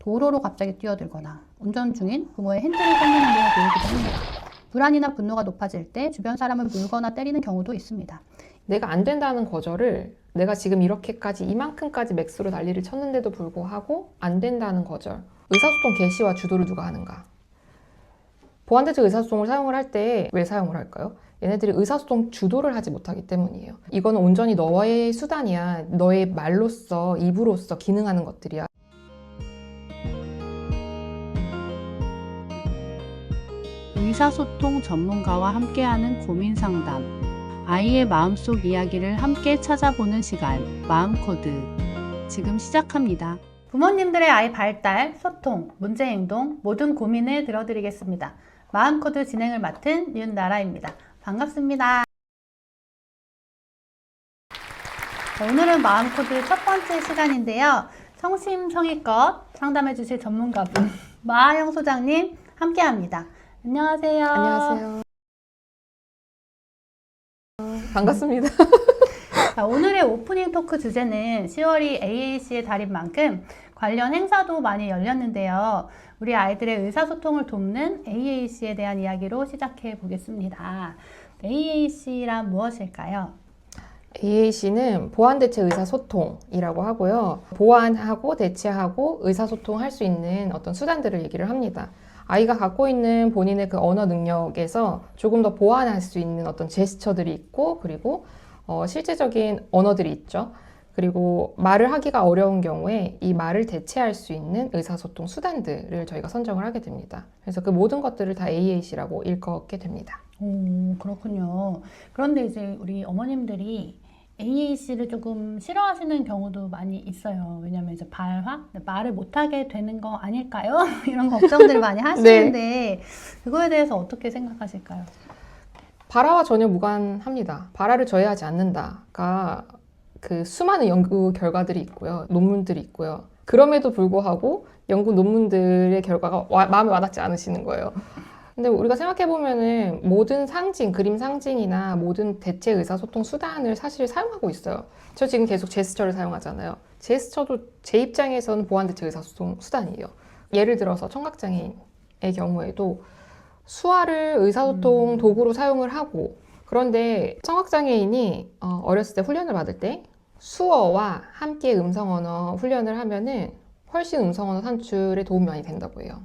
도로로 갑자기 뛰어들거나 운전 중인 부모의 핸들을 뺏는 행동을 보이기도 합니다. 불안이나 분노가 높아질 때 주변 사람을 물거나 때리는 경우도 있습니다. 내가 안 된다는 거절을 내가 지금 이렇게까지 이만큼까지 맥스로 난리를 쳤는데도 불구하고 안 된다는 거절. 의사소통 개시와 주도를 누가 하는가? 보완대책 의사소통을 사용을 할 때 왜 사용을 할까요? 얘네들이 의사소통 주도를 하지 못하기 때문이에요. 이거는 온전히 너의 수단이야. 너의 말로써, 입으로써 기능하는 것들이야. 의사소통 전문가와 함께하는 고민 상담. 아이의 마음속 이야기를 함께 찾아보는 시간, 마음코드. 지금 시작합니다. 부모님들의 아이 발달, 소통, 문제 행동, 모든 고민을 들어드리겠습니다. 마음코드 진행을 맡은 윤나라입니다. 반갑습니다. 오늘은 마음코드 첫 번째 시간인데요. 성심성의껏 상담해 주실 전문가분 마하영 소장님 함께합니다. 안녕하세요. 안녕하세요. 반갑습니다. 자, 오늘의 오프닝 토크 주제는 10월이 AAC의 달인 만큼 관련 행사도 많이 열렸는데요. 우리 아이들의 의사소통을 돕는 AAC에 대한 이야기로 시작해 보겠습니다. AAC란 무엇일까요? AAC는 보완대체 의사소통이라고 하고요. 보완하고 대체하고 의사소통할 수 있는 어떤 수단들을 얘기를 합니다. 아이가 갖고 있는 본인의 그 언어 능력에서 조금 더 보완할 수 있는 어떤 제스처들이 있고, 그리고 실제적인 언어들이 있죠. 그리고 말을 하기가 어려운 경우에 이 말을 대체할 수 있는 의사소통 수단들을 저희가 선정을 하게 됩니다. 그래서 그 모든 것들을 다 AAC라고 일컫게 됩니다. 오, 그렇군요. 그런데 이제 우리 어머님들이 AAC를 조금 싫어하시는 경우도 많이 있어요. 왜냐면 이제 발화? 말을 못하게 되는 거 아닐까요? 이런 걱정들을 많이 하시는데 그거에 대해서 어떻게 생각하실까요? 발화와 전혀 무관합니다. 발화를 저해하지 않는다가 그 수많은 연구 결과들이 있고요. 논문들이 있고요. 그럼에도 불구하고 연구 논문들의 결과가 마음에 와닿지 않으시는 거예요. 근데 우리가 생각해보면은 모든 상징, 그림 상징이나 모든 대체 의사소통 수단을 사실 사용하고 있어요. 저 지금 계속 제스처를 사용하잖아요. 제스처도 제 입장에서는 보완 대체 의사소통 수단이에요. 예를 들어서 청각장애인의 경우에도 수화를 의사소통 도구로 사용을 하고, 그런데 청각장애인이 어렸을 때 훈련을 받을 때 수어와 함께 음성언어 훈련을 하면은 훨씬 음성언어 산출에 도움이 많이 된다고 해요.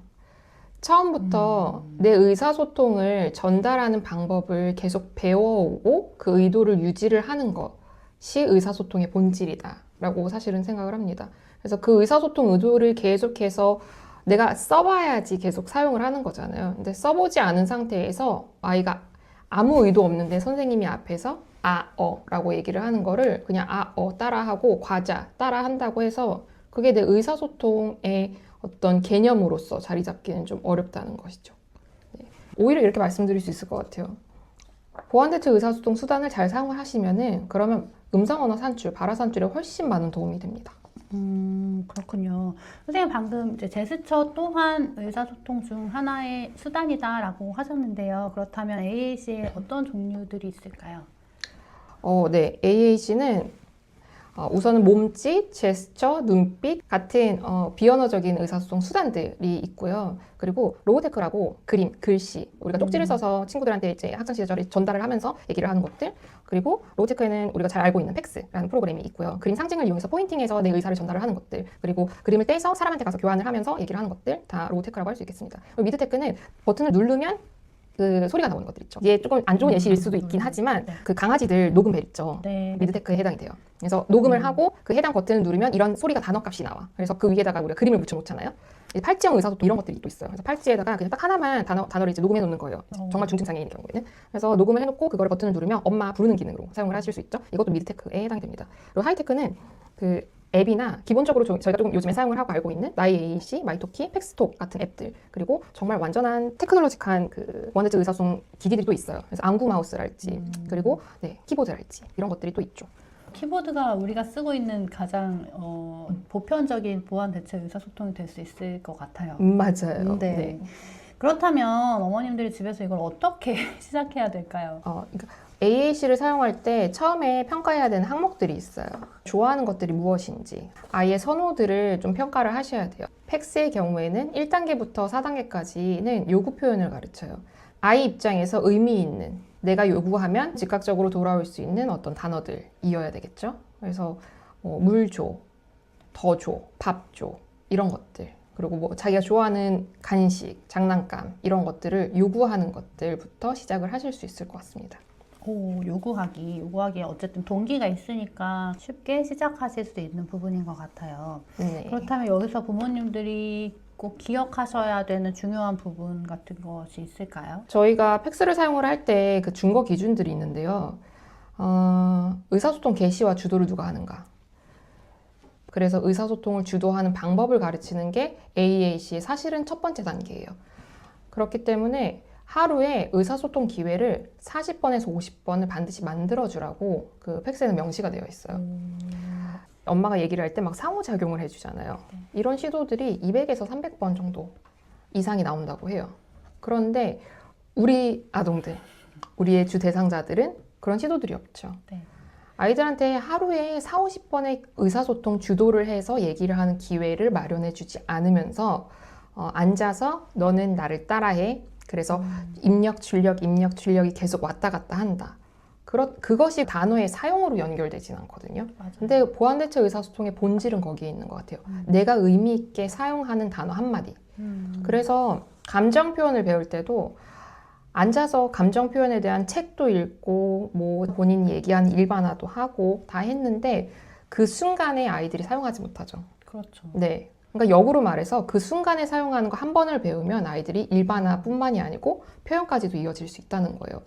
처음부터 내 의사소통을 전달하는 방법을 계속 배워오고 그 의도를 유지를 하는 것이 의사소통의 본질이다 라고 사실은 생각을 합니다. 그래서 그 의사소통 의도를 계속해서 내가 써봐야지 계속 사용을 하는 거잖아요. 근데 써보지 않은 상태에서 아이가 아무 의도 없는데 선생님이 앞에서 라고 얘기를 하는 거를 그냥 따라하고 과자 따라한다고 해서 그게 내 의사소통의 어떤 개념으로서 자리 잡기는 좀 어렵다는 것이죠. 네. 오히려 이렇게 말씀드릴 수 있을 것 같아요. 보완대체 의사소통 수단을 잘 사용을 하시면은 그러면 음성언어 산출, 발화 산출에 훨씬 많은 도움이 됩니다. 그렇군요. 선생님 방금 이제 제스처 또한 의사소통 중 하나의 수단이다라고 하셨는데요. 그렇다면 AAC에 어떤 종류들이 있을까요? 네. AAC는 우선은 몸짓, 제스처, 눈빛 같은 비언어적인 의사소통 수단들이 있고요. 그리고 로고테크라고 그림, 글씨, 우리가 쪽지를 써서 친구들한테 이제 학창 시절에 전달을 하면서 얘기를 하는 것들. 그리고 로고테크에는 우리가 잘 알고 있는 팩스라는 프로그램이 있고요. 그림 상징을 이용해서 포인팅해서 내 의사를 전달을 하는 것들. 그리고 그림을 떼서 사람한테 가서 교환을 하면서 얘기를 하는 것들. 다 로고테크라고 할 수 있겠습니다. 그리고 미드테크는 버튼을 누르면 그 소리가 나오는 것들 있죠. 이게 조금 안 좋은 예시일 수도 있긴 하지만 그 강아지들 녹음벨 있죠. 네. 미드테크에 해당이 돼요. 그래서 녹음을 하고 그 해당 버튼을 누르면 이런 소리가 단어값이 나와. 그래서 그 위에다가 우리가 그림을 붙여놓잖아요. 팔찌형 의사소통 이런 것들이 또 있어요. 그래서 팔찌에다가 그냥 딱 하나만 단어를 이제 녹음해 놓는 거예요. 정말 중증장애인의 경우에는. 그래서 녹음을 해놓고 그거를 버튼을 누르면 엄마 부르는 기능으로 사용을 하실 수 있죠. 이것도 미드테크에 해당이 됩니다. 그리고 하이테크는 그 앱이나 기본적으로 저희가 조금 요즘에 사용을 하고 알고 있는 나이 AAC, 마이토키, 팩스톡 같은 앱들, 그리고 정말 완전한 테크놀로직한 그 원대체 의사소통 기기들이 또 있어요. 그래서 안구 마우스랄지 그리고 키보드랄지 이런 것들이 또 있죠. 키보드가 우리가 쓰고 있는 가장 보편적인 보완 대체 의사소통이 될 수 있을 것 같아요. 맞아요. 네. 그렇다면 어머님들이 집에서 이걸 어떻게 시작해야 될까요? 그러니까 AAC를 사용할 때 처음에 평가해야 되는 항목들이 있어요. 좋아하는 것들이 무엇인지, 아이의 선호들을 좀 평가를 하셔야 돼요. 팩스의 경우에는 1단계부터 4단계까지는 요구 표현을 가르쳐요. 아이 입장에서 의미 있는, 내가 요구하면 즉각적으로 돌아올 수 있는 어떤 단어들이어야 되겠죠. 그래서 물 줘, 더 줘, 밥 줘, 이런 것들. 그리고 뭐 자기가 좋아하는 간식, 장난감 이런 것들을 요구하는 것들부터 시작을 하실 수 있을 것 같습니다. 요구하기에 어쨌든 동기가 있으니까 쉽게 시작하실 수 있는 부분인 것 같아요. 네. 그렇다면 여기서 부모님들이 꼭 기억하셔야 되는 중요한 부분 같은 것이 있을까요? 저희가 팩스를 사용을 할 때 그 준거 기준들이 있는데요. 의사소통 개시와 주도를 누가 하는가? 그래서 의사소통을 주도하는 방법을 가르치는 게 AAC의 사실은 첫 번째 단계예요. 그렇기 때문에 하루에 의사소통 기회를 40번에서 50번을 반드시 만들어주라고 그 팩스에는 명시가 되어 있어요. 엄마가 얘기를 할 때 막 상호작용을 해주잖아요. 이런 시도들이 200에서 300번 정도 이상이 나온다고 해요. 그런데 우리 아동들, 우리의 주 대상자들은 그런 시도들이 없죠. 네. 아이들한테 하루에 4, 50번의 의사소통 주도를 해서 얘기를 하는 기회를 마련해 주지 않으면서 앉아서 너는 나를 따라해. 그래서 입력, 출력이 계속 왔다 갔다 한다. 그것이 단어의 사용으로 연결되진 않거든요. 맞아요. 근데 보완대체 의사소통의 본질은 거기에 있는 것 같아요. 내가 의미 있게 사용하는 단어 한마디. 그래서 감정 표현을 배울 때도 앉아서 감정 표현에 대한 책도 읽고 뭐 본인이 얘기하는 일반화도 하고 다 했는데 그 순간에 아이들이 사용하지 못하죠. 그렇죠. 네. 그러니까 역으로 말해서 그 순간에 사용하는 거 한 번을 배우면 아이들이 일반화뿐만이 아니고 표현까지도 이어질 수 있다는 거예요.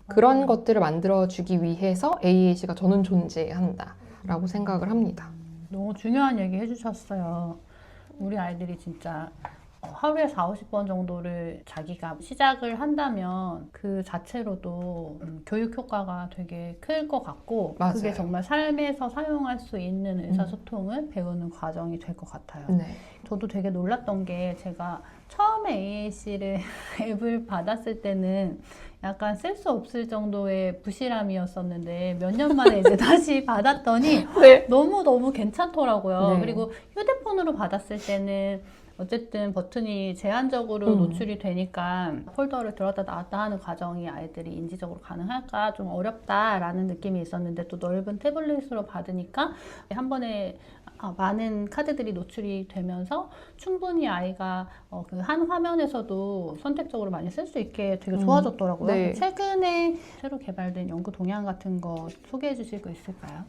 그런 것들을 만들어주기 위해서 AAC가 저는 존재한다라고 생각을 합니다. 너무 중요한 얘기 해주셨어요. 우리 아이들이 진짜 하루에 4, 50번 정도를 자기가 시작을 한다면 그 자체로도 교육 효과가 되게 클 것 같고 맞아요. 그게 정말 삶에서 사용할 수 있는 의사소통을 배우는 과정이 될 것 같아요. 네. 저도 되게 놀랐던 게 제가 처음에 AAC를 앱을 받았을 때는 약간 쓸 수 없을 정도의 부실함이었었는데 몇 년 만에 이제 다시 받았더니 네. 너무너무 괜찮더라고요. 네. 그리고 휴대폰으로 받았을 때는 어쨌든 버튼이 제한적으로 노출이 되니까 폴더를 들었다 놨다 하는 과정이 아이들이 인지적으로 가능할까 좀 어렵다라는 느낌이 있었는데 또 넓은 태블릿으로 받으니까 한 번에 많은 카드들이 노출이 되면서 충분히 아이가 그 한 화면에서도 선택적으로 많이 쓸 수 있게 되게 좋아졌더라고요. 네. 최근에 새로 개발된 연구 동향 같은 거 소개해 주실 거 있을까요?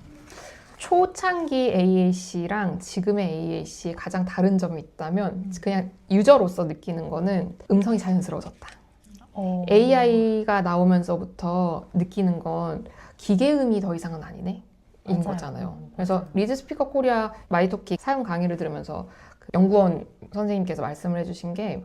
초창기 AAC랑 지금의 AAC의 가장 다른 점이 있다면 그냥 유저로서 느끼는 거는 음성이 자연스러워졌다. AI가 나오면서부터 느끼는 건 기계음이 더 이상은 아니네? 인 맞아요. 거잖아요. 그래서 리드 스피커 코리아 마이토키 사용 강의를 들으면서 그 연구원 선생님께서 말씀을 해주신 게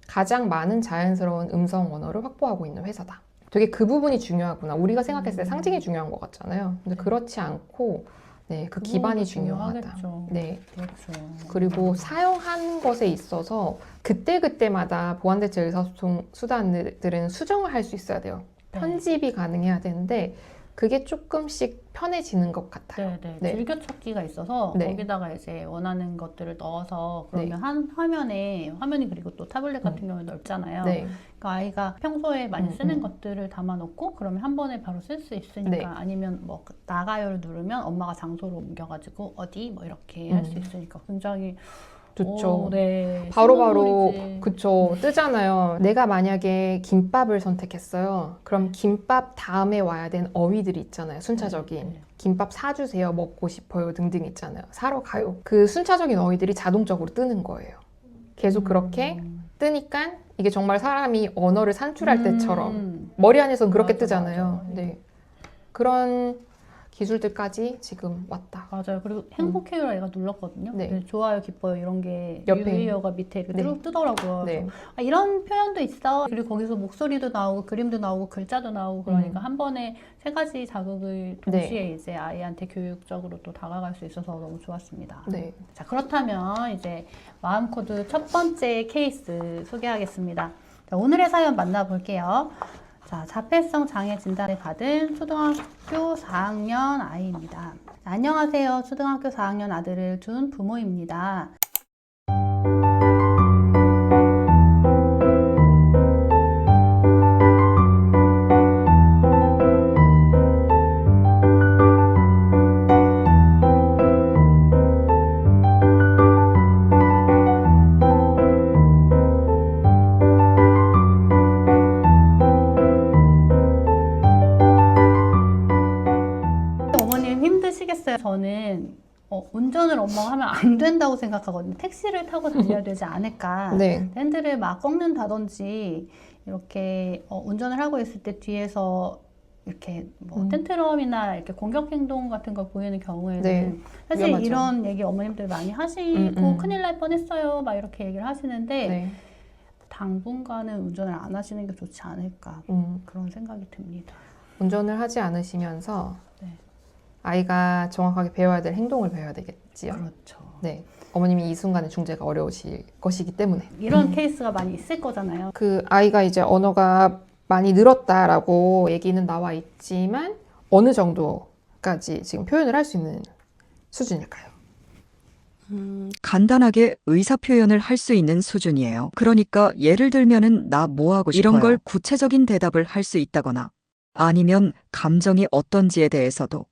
가장 많은 자연스러운 음성 언어를 확보하고 있는 회사다. 되게 그 부분이 중요하구나. 우리가 생각했을 때 상징이 중요한 것 같잖아요. 근데 그렇지 않고 네, 그 기반이 중요하다. 중요하겠죠. 네. 그렇죠. 그리고 사용하는 것에 있어서 그때그때마다 보완대체 의사소통 수단들은 수정을 할 수 있어야 돼요. 네. 편집이 가능해야 되는데 그게 조금씩 편해지는 것 같아요. 네. 네. 즐겨찾기가 있어서 네. 거기다가 이제 원하는 것들을 넣어서 그러면 네. 한 화면이 그리고 또 타블렛 같은 경우에 넓잖아요. 네. 그러니까 아이가 평소에 많이 쓰는 것들을 담아놓고 그러면 한 번에 바로 쓸 수 있으니까 네. 아니면 뭐 나가요를 누르면 엄마가 장소로 옮겨가지고 어디 뭐 이렇게 할 수 있으니까 굉장히 좋죠. 네. 바로바로 신문물이지. 그쵸 뜨잖아요. 내가 만약에 김밥을 선택했어요. 그럼 김밥 다음에 와야 되는 어휘들이 있잖아요. 순차적인 네. 김밥 사주세요, 먹고 싶어요 등등 있잖아요. 사러 가요. 그 순차적인 어휘들이 자동적으로 뜨는 거예요. 계속 그렇게 뜨니까 이게 정말 사람이 언어를 산출할 때처럼 머리 안에서는 그렇게 맞아, 뜨잖아요. 맞아. 네. 그런 기술들까지 지금 왔다. 맞아요. 그리고 행복해요를 애가 눌렀거든요. 네. 네, 좋아요, 기뻐요 이런 게 옆에. 유의어가 밑에 이렇게 네. 쭉 뜨더라고요. 네. 그래서 이런 표현도 있어. 그리고 거기서 목소리도 나오고 그림도 나오고 글자도 나오고 그러니까 한 번에 세 가지 자극을 동시에 이제 아이한테 교육적으로 또 다가갈 수 있어서 너무 좋았습니다. 네. 자, 그렇다면 이제 마음코드 첫 번째 케이스 소개하겠습니다. 자, 오늘의 사연 만나볼게요. 자, 자폐성 장애 진단을 받은 초등학교 4학년 아이입니다. 안녕하세요. 초등학교 4학년 아들을 둔 부모입니다. 어머님 힘드시겠어요? 저는 운전을 엄마가 하면 안 된다고 생각하거든요. 택시를 타고 다녀야 되지 않을까. 네. 핸들을 막 꺾는다든지 이렇게 운전을 하고 있을 때 뒤에서 이렇게 뭐 텐트럼이나 이렇게 공격 행동 같은 걸 보이는 경우에는 네. 사실 위험하죠. 이런 얘기 어머님들 많이 하시고 큰일 날 뻔했어요 막 이렇게 얘기를 하시는데 네. 당분간은 운전을 안 하시는 게 좋지 않을까 그런 생각이 듭니다. 운전을 하지 않으시면서 네. 아이가 정확하게 배워야 될 행동을 배워야 되겠지요. 그렇죠. 네. 어머님이 이 순간에 중재가 어려우실 것이기 때문에. 이런 케이스가 많이 있을 거잖아요. 그 아이가 이제 언어가 많이 늘었다라고 얘기는 나와 있지만 어느 정도까지 지금 표현을 할 수 있는 수준일까요? 간단하게 의사 표현을 할 수 있는 수준이에요. 그러니까 예를 들면은 나 뭐 하고 싶어요. 이런 걸 구체적인 대답을 할 수 있다거나 아니면 감정이 어떤지에 대해서도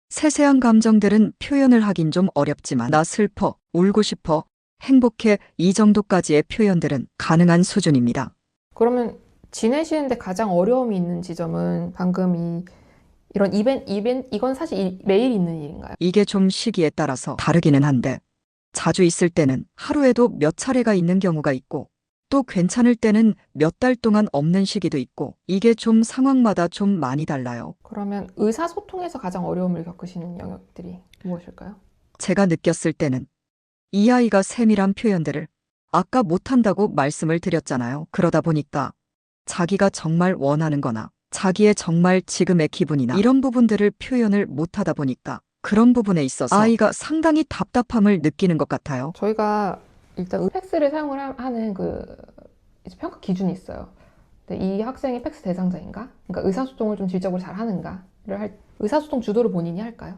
세세한 감정들은 표현을 하긴 좀 어렵지만 나 슬퍼, 울고 싶어, 행복해 이 정도까지의 표현들은 가능한 수준입니다. 그러면 지내시는데 가장 어려움이 있는 지점은 방금 이런 이건 사실 매일 있는 일인가요? 이게 좀 시기에 따라서 다르기는 한데 자주 있을 때는 하루에도 몇 차례가 있는 경우가 있고 또 괜찮을 때는 몇 달 동안 없는 시기도 있고 이게 좀 상황마다 좀 많이 달라요. 그러면 의사소통에서 가장 어려움을 겪으시는 영역들이 무엇일까요? 제가 느꼈을 때는 이 아이가 세밀한 표현들을 아까 못한다고 말씀을 드렸잖아요. 그러다 보니까 자기가 정말 원하는 거나 자기의 정말 지금의 기분이나 이런 부분들을 표현을 못하다 보니까 그런 부분에 있어서 아이가 상당히 답답함을 느끼는 것 같아요. 저희가 일단 팩스를 사용을 하는 이제 평가 기준이 있어요. 근데 이 학생이 팩스 대상자인가? 그러니까 의사소통을 좀 질적으로 잘 하는가를 의사소통 주도를 본인이 할까요?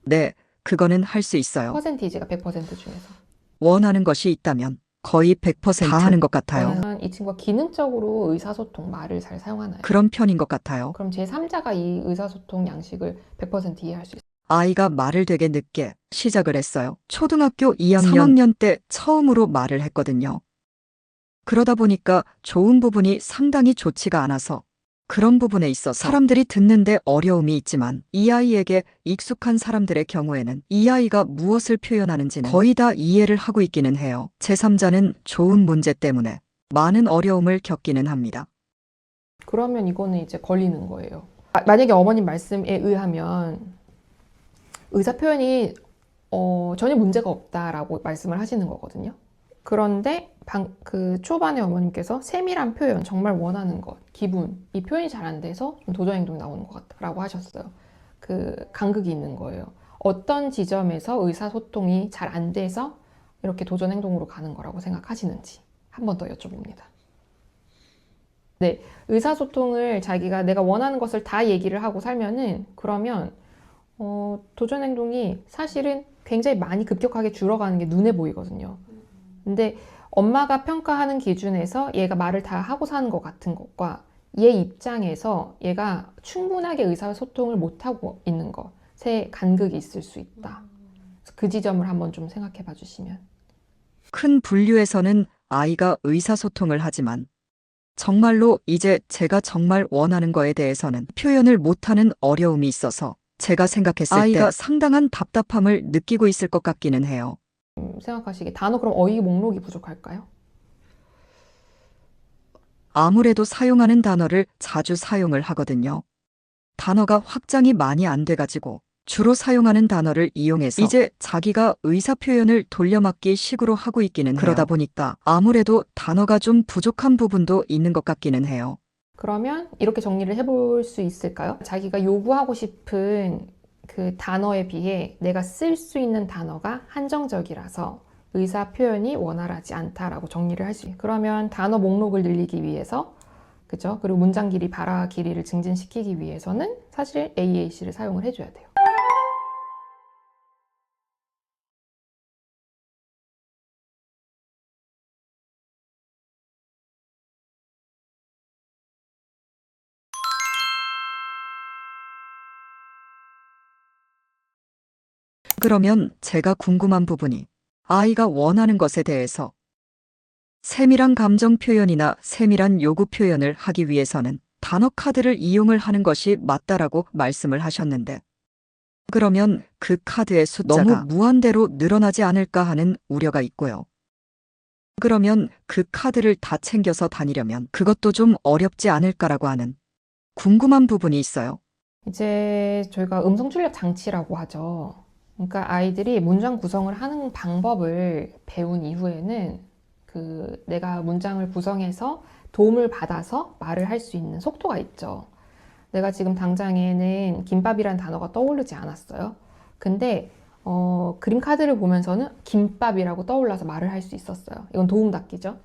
네, 그거는 할 수 있어요. 퍼센티지가 100% 중에서. 원하는 것이 있다면 거의 100%다 하는 것 같아요. 그러면 이 친구가 기능적으로 의사소통 말을 잘 사용하나요? 그런 편인 것 같아요. 그럼 제3자가 이 의사소통 양식을 100% 이해할 수 있어요? 아이가 말을 되게 늦게 시작을 했어요. 초등학교 2학년, 3학년 때 처음으로 말을 했거든요. 그러다 보니까 좋은 부분이 상당히 좋지가 않아서 그런 부분에 있어서 사람들이 듣는데 어려움이 있지만 이 아이에게 익숙한 사람들의 경우에는 이 아이가 무엇을 표현하는지는 거의 다 이해를 하고 있기는 해요. 제3자는 좋은 문제 때문에 많은 어려움을 겪기는 합니다. 그러면 이거는 이제 걸리는 거예요. 만약에 어머님 말씀에 의하면 의사 표현이 전혀 문제가 없다라고 말씀을 하시는 거거든요. 그런데 그 초반에 어머님께서 세밀한 표현, 정말 원하는 것, 기분, 이 표현이 잘 안 돼서 좀 도전 행동이 나오는 것 같다라고 하셨어요. 그 간극이 있는 거예요. 어떤 지점에서 의사소통이 잘 안 돼서 이렇게 도전 행동으로 가는 거라고 생각하시는지 한 번 더 여쭤봅니다. 네, 의사소통을 자기가 내가 원하는 것을 다 얘기를 하고 살면은 그러면 도전 행동이 사실은 굉장히 많이 급격하게 줄어가는 게 눈에 보이거든요. 근데 엄마가 평가하는 기준에서 얘가 말을 다 하고 사는 것 같은 것과 얘 입장에서 얘가 충분하게 의사소통을 못하고 있는 것에 간극이 있을 수 있다. 그 지점을 한번 좀 생각해 봐 주시면. 큰 분류에서는 아이가 의사소통을 하지만 정말로 이제 제가 정말 원하는 거에 대해서는 표현을 못하는 어려움이 있어서 제가 생각했을 때 아이가 상당한 답답함을 느끼고 있을 것 같기는 해요. 생각하시기에 단어 그럼 어휘 목록이 부족할까요? 아무래도 사용하는 단어를 자주 사용을 하거든요. 단어가 확장이 많이 안 돼가지고 주로 사용하는 단어를 이용해서 이제 자기가 의사 표현을 돌려막기 식으로 하고 있기는 해요. 그러다 보니까 아무래도 단어가 좀 부족한 부분도 있는 것 같기는 해요. 그러면 이렇게 정리를 해볼 수 있을까요? 자기가 요구하고 싶은 그 단어에 비해 내가 쓸 수 있는 단어가 한정적이라서 의사 표현이 원활하지 않다라고 정리를 할 수 있어요. 그러면 단어 목록을 늘리기 위해서 그죠? 그리고 문장 길이, 발화 길이를 증진시키기 위해서는 사실 AAC를 사용을 해줘야 돼요. 그러면 제가 궁금한 부분이 아이가 원하는 것에 대해서 세밀한 감정 표현이나 세밀한 요구 표현을 하기 위해서는 단어 카드를 이용을 하는 것이 맞다라고 말씀을 하셨는데 그러면 그 카드의 숫자가 너무 무한대로 늘어나지 않을까 하는 우려가 있고요. 그러면 그 카드를 다 챙겨서 다니려면 그것도 좀 어렵지 않을까라고 하는 궁금한 부분이 있어요. 이제 저희가 음성 출력 장치라고 하죠. 그러니까 아이들이 문장 구성을 하는 방법을 배운 이후에는 내가 문장을 구성해서 도움을 받아서 말을 할 수 있는 속도가 있죠. 내가 지금 당장에는 김밥이란 단어가 떠오르지 않았어요. 근데 그림 카드를 보면서는 김밥이라고 떠올라서 말을 할 수 있었어요. 이건 도움 닫기죠.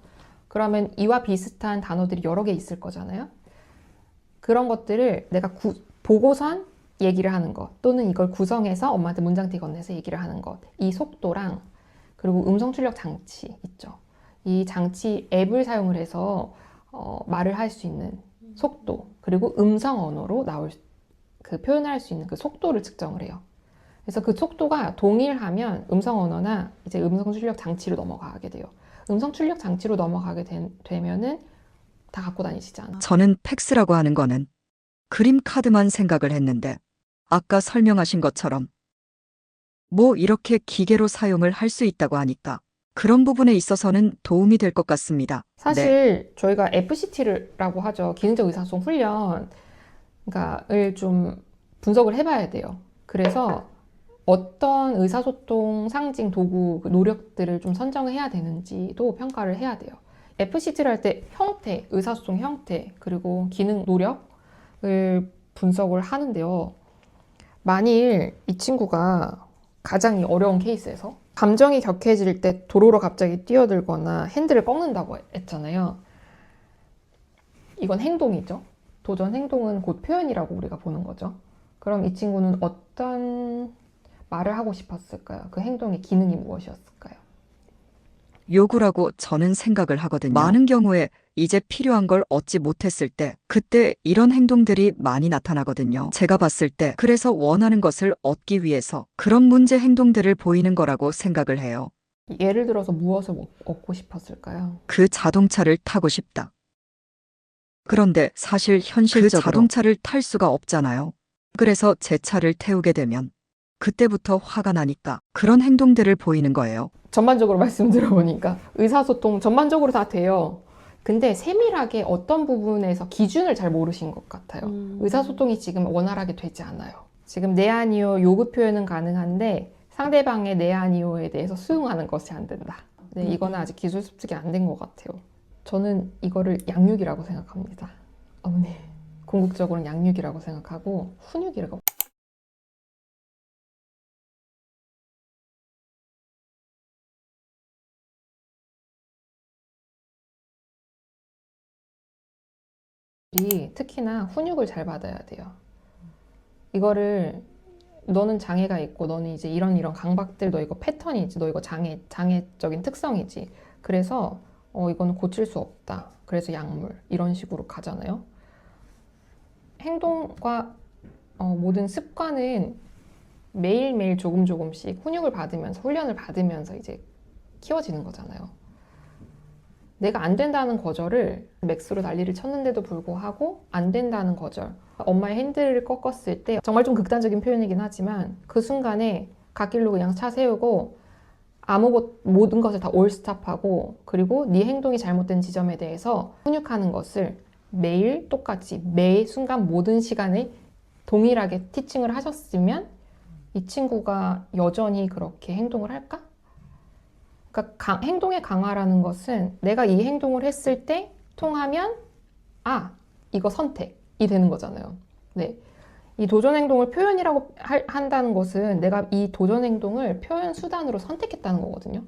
그러면 이와 비슷한 단어들이 여러 개 있을 거잖아요. 그런 것들을 내가 보고선 얘기를 하는 것, 또는 이걸 구성해서 엄마한테 문장티 건네서 얘기를 하는 것, 이 속도랑 그리고 음성 출력 장치 있죠. 이 장치 앱을 사용을 해서 말을 할 수 있는 속도, 그리고 음성 언어로 표현을 할 수 있는 그 속도를 측정을 해요. 그래서 그 속도가 동일하면 음성 언어나 이제 음성 출력 장치로 넘어가게 돼요. 음성 출력 장치로 넘어가게 되면은 다 갖고 다니시잖아. 저는 팩스라고 하는 거는 그림 카드만 생각을 했는데 아까 설명하신 것처럼 뭐 이렇게 기계로 사용을 할 수 있다고 하니까 그런 부분에 있어서는 도움이 될 것 같습니다. 사실 저희가 FCT라고 하죠. 기능적 의사소통 훈련 을 좀 분석을 해봐야 돼요. 그래서 어떤 의사소통 상징 도구 노력들을 좀 선정해야 되는지도 평가를 해야 돼요. FCT를 할 때 형태, 의사소통 형태, 그리고 기능 노력을 분석을 하는데요. 만일 이 친구가 가장 어려운 케이스에서 감정이 격해질 때 도로로 갑자기 뛰어들거나 핸들을 꺾는다고 했잖아요. 이건 행동이죠. 도전 행동은 곧 표현이라고 우리가 보는 거죠. 그럼 이 친구는 어떤 말을 하고 싶었을까요? 그 행동의 기능이 무엇이었을까요? 요구라고 저는 생각을 하거든요. 많은 경우에 이제 필요한 걸 얻지 못했을 때 그때 이런 행동들이 많이 나타나거든요. 제가 봤을 때 그래서 원하는 것을 얻기 위해서 그런 문제 행동들을 보이는 거라고 생각을 해요. 예를 들어서 무엇을 얻고 싶었을까요? 그 자동차를 타고 싶다. 그런데 사실 현실적으로 그 자동차를 탈 수가 없잖아요. 그래서 제 차를 태우게 되면 그때부터 화가 나니까 그런 행동들을 보이는 거예요. 전반적으로 말씀 들어보니까 의사소통 전반적으로 다 돼요. 근데 세밀하게 어떤 부분에서 기준을 잘 모르신 것 같아요. 의사소통이 지금 원활하게 되지 않아요. 지금 네 아니요 요구 표현은 가능한데 상대방의 네 아니요에 대해서 수용하는 것이 안 된다. 네, 이거는 아직 기술 습득이 안 된 것 같아요. 저는 이거를 양육이라고 생각합니다. 어머니, 궁극적으로는 양육이라고 생각하고 훈육이라고. 특히나 훈육을 잘 받아야 돼요. 이거를 너는 장애가 있고 너는 이제 이런 강박들, 너 이거 패턴이지, 너 이거 장애적인 특성이지. 그래서 이거는 고칠 수 없다. 그래서 약물 이런 식으로 가잖아요. 행동과 모든 습관은 매일매일 조금씩 훈육을 받으면서 훈련을 받으면서 이제 키워지는 거잖아요. 내가 안 된다는 거절을 맥스로 난리를 쳤는데도 불구하고 안 된다는 거절, 엄마의 핸들을 꺾었을 때 정말 좀 극단적인 표현이긴 하지만 그 순간에 갓길로 그냥 차 세우고 모든 것을 다 올스탑하고 그리고 네 행동이 잘못된 지점에 대해서 훈육하는 것을 매일 똑같이 매 순간 모든 시간에 동일하게 티칭을 하셨으면 이 친구가 여전히 그렇게 행동을 할까? 그러니까 행동의 강화라는 것은 내가 이 행동을 했을 때 통하면 이거 선택이 되는 거잖아요. 네. 이 도전 행동을 표현이라고 한다는 것은 내가 이 도전 행동을 표현 수단으로 선택했다는 거거든요.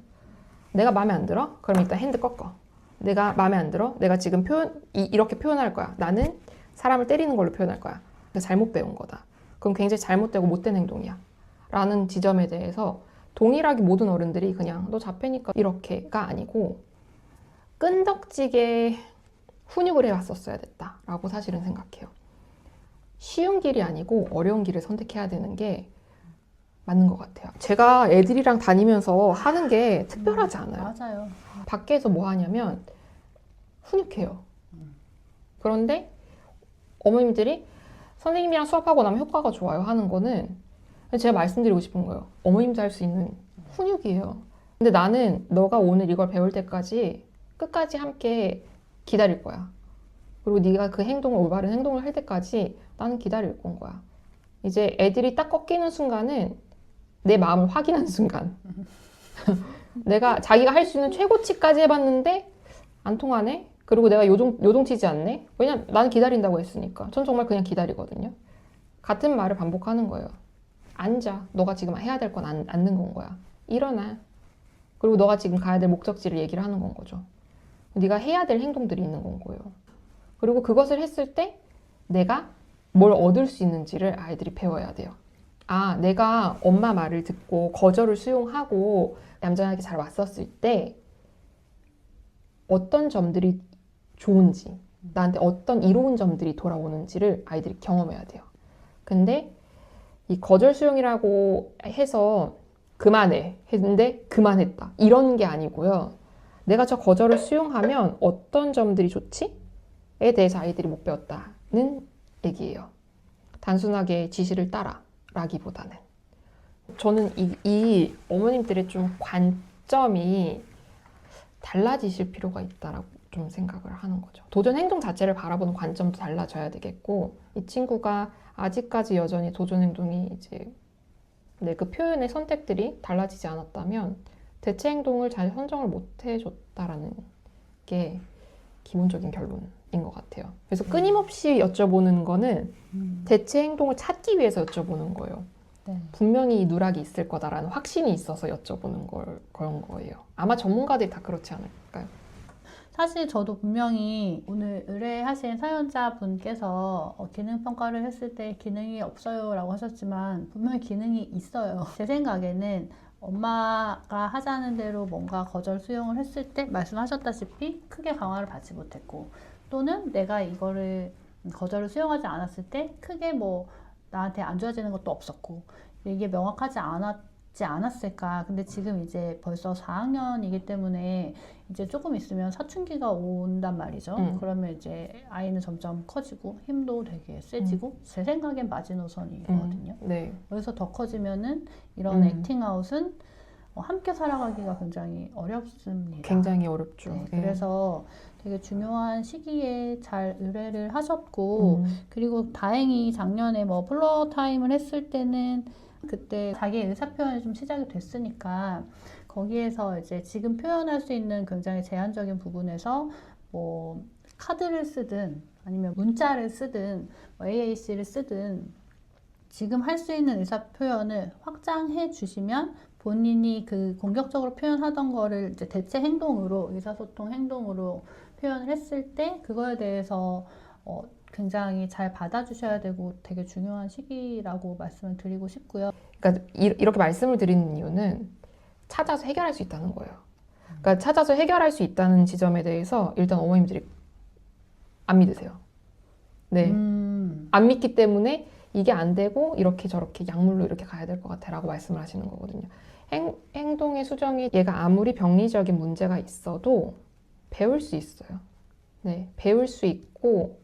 내가 마음에 안 들어? 그럼 일단 핸드 꺾어. 내가 마음에 안 들어? 내가 지금 이렇게 표현할 거야. 나는 사람을 때리는 걸로 표현할 거야. 잘못 배운 거다. 그럼 굉장히 잘못되고 못된 행동이야. 라는 지점에 대해서 동일하게 모든 어른들이 그냥 너 자폐니까 이렇게가 아니고 끈덕지게 훈육을 해왔었어야 됐다라고 사실은 생각해요. 쉬운 길이 아니고 어려운 길을 선택해야 되는 게 맞는 것 같아요. 제가 애들이랑 다니면서 하는 게 특별하지 않아요. 맞아요. 밖에서 뭐 하냐면 훈육해요. 그런데 어머님들이 선생님이랑 수업하고 나면 효과가 좋아요 하는 거는 제가 말씀드리고 싶은 거예요. 어머님도 할 수 있는 훈육이에요. 근데 나는 너가 오늘 이걸 배울 때까지 끝까지 함께 기다릴 거야. 그리고 네가 그 행동을 올바른 행동을 할 때까지 나는 기다릴 건 거야. 이제 애들이 딱 꺾이는 순간은 내 마음을 확인한 순간. 내가 자기가 할 수 있는 최고치까지 해봤는데 안 통하네? 그리고 내가 요동치지 않네? 왜냐면 나는 기다린다고 했으니까. 전 정말 그냥 기다리거든요. 같은 말을 반복하는 거예요. 앉아. 너가 지금 해야 될 건 앉는 건 거야. 일어나. 그리고 너가 지금 가야 될 목적지를 얘기를 하는 건 거죠. 네가 해야 될 행동들이 있는 건 거예요. 그리고 그것을 했을 때 내가 뭘 얻을 수 있는지를 아이들이 배워야 돼요. 아, 내가 엄마 말을 듣고 거절을 수용하고 얌전하게 잘 왔었을 때 어떤 점들이 좋은지, 나한테 어떤 이로운 점들이 돌아오는지를 아이들이 경험해야 돼요. 근데 이 거절 수용이라고 해서 그만해 했는데 그만했다. 이런 게 아니고요. 내가 저 거절을 수용하면 어떤 점들이 좋지? 에 대해서 아이들이 못 배웠다는 얘기예요. 단순하게 지시를 따라 라기보다는. 저는 이 어머님들의 좀 관점이 달라지실 필요가 있다라고 좀 생각을 하는 거죠. 도전 행동 자체를 바라보는 관점도 달라져야 되겠고, 이 친구가 아직까지 여전히 도전 행동이 이제 그 표현의 선택들이 달라지지 않았다면 대체 행동을 잘 선정을 못 해줬다라는 게 기본적인 결론인 것 같아요. 그래서 끊임없이 여쭤보는 거는 대체 행동을 찾기 위해서 여쭤보는 거예요. 네. 분명히 이 누락이 있을 거다라는 확신이 있어서 여쭤보는 그런 거예요. 아마 전문가들이 다 그렇지 않을까요? 사실 저도 분명히 오늘 의뢰하신 사연자분께서 기능평가를 했을 때 기능이 없어요 라고 하셨지만 분명히 기능이 있어요. 제 생각에는 엄마가 하자는 대로 뭔가 거절 수용을 했을 때 말씀하셨다시피 크게 강화를 받지 못했고, 또는 내가 이거를 거절을 수용하지 않았을 때 크게 뭐 나한테 안 좋아지는 것도 없었고, 이게 명확하지 않았을까. 근데 지금 이제 벌써 4학년이기 때문에 이제 조금 있으면 사춘기가 온단 말이죠. 그러면 이제 아이는 점점 커지고 힘도 되게 세지고 제 생각엔 마지노선이거든요. 네. 여기서 더 커지면은 이런 액팅아웃은 함께 살아가기가 굉장히 어렵습니다. 굉장히 어렵죠. 네, 그래서 되게 중요한 시기에 잘 의뢰를 하셨고, 그리고 다행히 작년에 뭐 플로어 타임을 했을 때는 그때 자기의 의사표현이 좀 시작이 됐으니까 거기에서 이제 지금 표현할 수 있는 굉장히 제한적인 부분에서 뭐 카드를 쓰든 아니면 문자를 쓰든 뭐 AAC를 쓰든 지금 할 수 있는 의사표현을 확장해 주시면 본인이 그 공격적으로 표현하던 거를 이제 대체 행동으로, 의사소통 행동으로 표현을 했을 때 그거에 대해서 굉장히 잘 받아주셔야 되고 되게 중요한 시기라고 말씀을 드리고 싶고요. 그러니까 이렇게 말씀을 드리는 이유는 찾아서 해결할 수 있다는 거예요. 그러니까 찾아서 해결할 수 있다는 지점에 대해서 일단 어머님들이 안 믿으세요. 네. 안 믿기 때문에 이게 안 되고 이렇게 저렇게 약물로 이렇게 가야 될 것 같아 라고 말씀을 하시는 거거든요. 행동의 수정이 얘가 아무리 병리적인 문제가 있어도 배울 수 있어요. 네, 배울 수 있고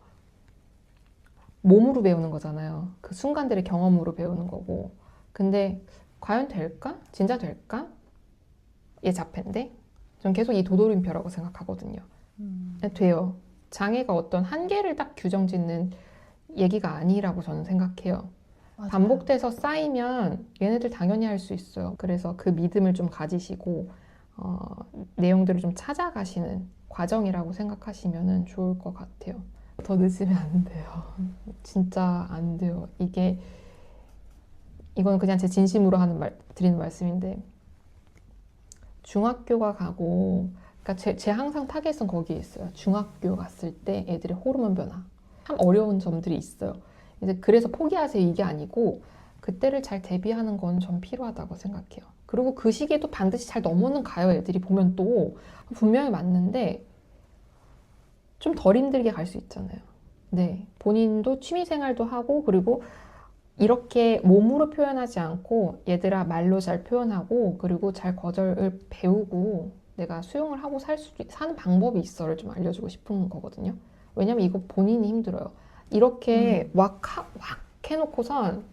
몸으로 배우는 거잖아요. 그 순간들의 경험으로 배우는 거고. 근데 과연 될까? 진짜 될까? 얘 자폐인데? 전 계속 이 도돌이표라고 생각하거든요. 돼요. 장애가 어떤 한계를 딱 규정짓는 얘기가 아니라고 저는 생각해요. 맞아요. 반복돼서 쌓이면 얘네들 당연히 할 수 있어요. 그래서 그 믿음을 좀 가지시고 내용들을 좀 찾아가시는 과정이라고 생각하시면 좋을 것 같아요. 더 늦으면 안 돼요. 진짜 안 돼요. 이건 그냥 제 진심으로 드리는 말씀인데, 중학교가 가고 그러니까 제 항상 타겟은 거기에 있어요. 중학교 갔을 때 애들의 호르몬 변화. 참 어려운 점들이 있어요. 이제 그래서 포기하세요 이게 아니고 그때를 잘 대비하는 건 좀 필요하다고 생각해요. 그리고 그 시기에도 반드시 잘 넘어는 가요. 애들이 보면 또 분명히 맞는데 좀 덜 힘들게 갈 수 있잖아요. 네, 본인도 취미 생활도 하고 그리고 이렇게 몸으로 표현하지 않고 얘들아 말로 잘 표현하고 그리고 잘 거절을 배우고 내가 수용을 하고 사는 방법이 있어를 좀 알려주고 싶은 거거든요. 왜냐면 이거 본인이 힘들어요. 이렇게 왁 해놓고선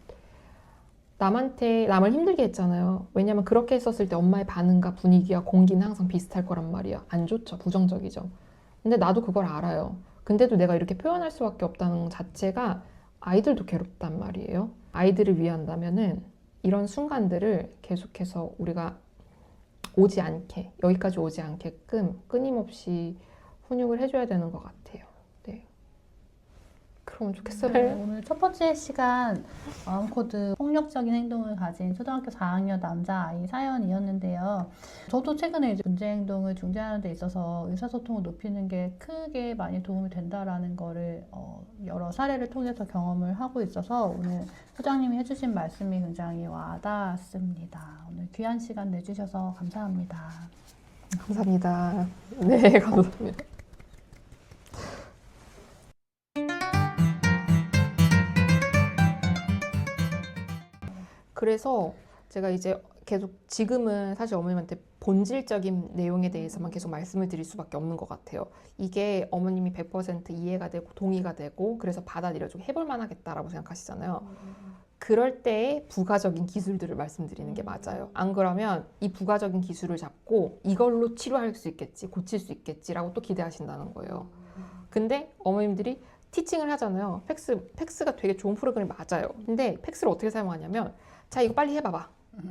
남을 힘들게 했잖아요. 왜냐면 그렇게 했었을 때 엄마의 반응과 분위기와 공기는 항상 비슷할 거란 말이야. 안 좋죠. 부정적이죠. 근데 나도 그걸 알아요. 근데도 내가 이렇게 표현할 수밖에 없다는 자체가 아이들도 괴롭단 말이에요. 아이들을 위한다면은 이런 순간들을 계속해서 우리가 여기까지 오지 않게끔 끊임없이 훈육을 해줘야 되는 것 같아요. 네. 그러면 좋겠어요. 네, 오늘 첫 번째 시간 마음코드 폭력적인 행동을 가진 초등학교 4학년 남자아이 사연이었는데요. 저도 최근에 이제 문제 행동을 중재하는 데 있어서 의사소통을 높이는 게 크게 많이 도움이 된다라는 거를 여러 사례를 통해서 경험을 하고 있어서 오늘 소장님이 해주신 말씀이 굉장히 와닿았습니다. 오늘 귀한 시간 내주셔서 감사합니다. 감사합니다. 네, 감사합니다. 그래서 제가 이제 계속 지금은 사실 어머님한테 본질적인 내용에 대해서만 계속 말씀을 드릴 수밖에 없는 것 같아요. 이게 어머님이 100% 이해가 되고 동의가 되고 그래서 받아들여주고 해볼 만하겠다라고 생각하시잖아요. 그럴 때의 부가적인 기술들을 말씀드리는 게 맞아요. 안 그러면 이 부가적인 기술을 잡고 이걸로 치료할 수 있겠지, 고칠 수 있겠지라고 또 기대하신다는 거예요. 근데 어머님들이 티칭을 하잖아요. 팩스가 되게 좋은 프로그램이 맞아요. 근데 팩스를 어떻게 사용하냐면 자 이거 빨리 해봐봐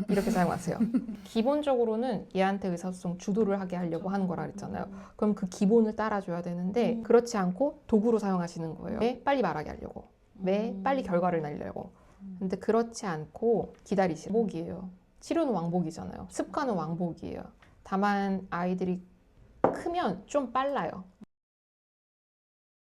이렇게 사용하세요. 기본적으로는 얘한테 의사소통 주도를 하게 하려고 하는 거라 그랬잖아요. 그럼 그 기본을 따라줘야 되는데 그렇지 않고 도구로 사용하시는 거예요. 왜? 빨리 말하게 하려고. 왜? 빨리 결과를 내려고. 근데 그렇지 않고 기다리시는 왕복이에요. 치료는 왕복이잖아요. 습관은 왕복이에요. 다만 아이들이 크면 좀 빨라요.